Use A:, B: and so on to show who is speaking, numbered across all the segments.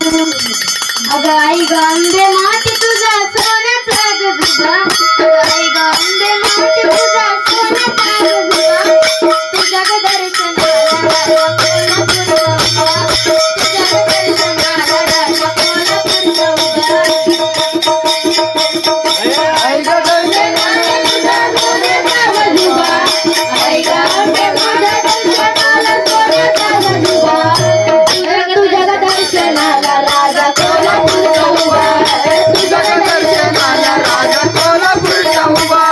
A: अगं आई ग अंबे माते तुझा सोन्याचा गजबा, अगं आई ग अंबे माते तुझा सोन्याचा गजबा, तुझ्या ग दर्शनाला राजा कोल्हापूरचा उभा, तुझ्या ग दर्शनाला राजा कोल्हापूरचा उभा.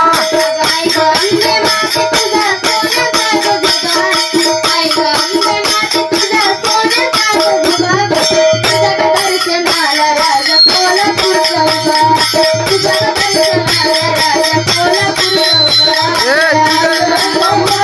A: आई ग अंबे माते तुझा सोन्याचा गजबा, आई ग अंबे माते तुझा सोन्याचा गजबा, तुझ्या ग दर्शनाला राजा कोल्हापूरचा उभा, तुझ्या ग दर्शनाला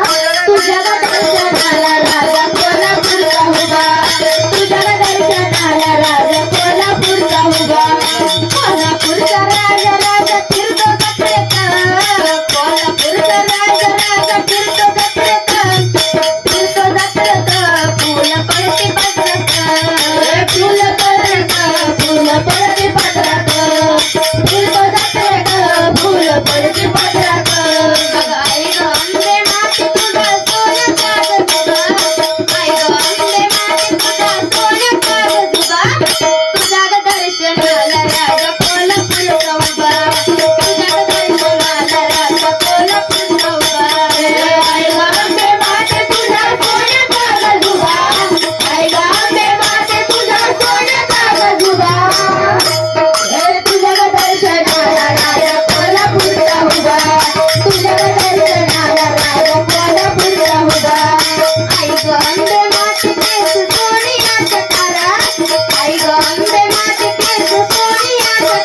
A: राजा कोल्हापूरचा उभा. आई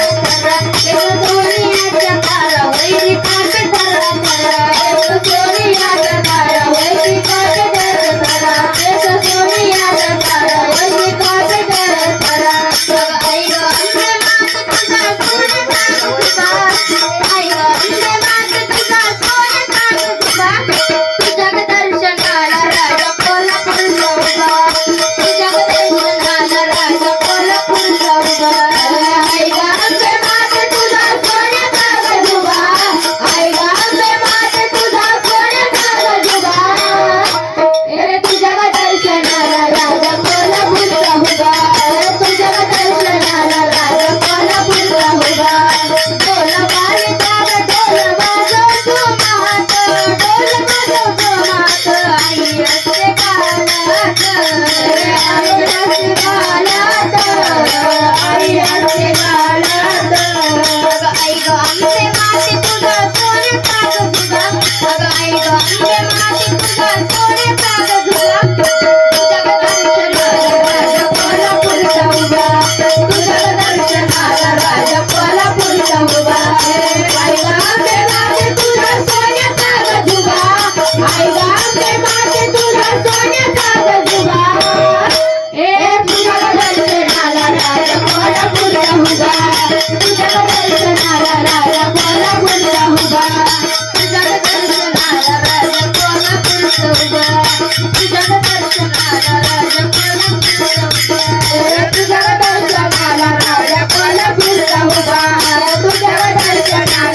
A: ग अंबे माते तुझा सोन्याचा गजबा, आई ग अंबे माते तुझा सोन्याचा गजबा, तुझ्या ग दर्शनाला राजा कोल्हापूरचा उभा, तुझ्या ग दर्शनाला राजा कोल्हापूरचा उभा.
B: तुझ्या दर्शनाला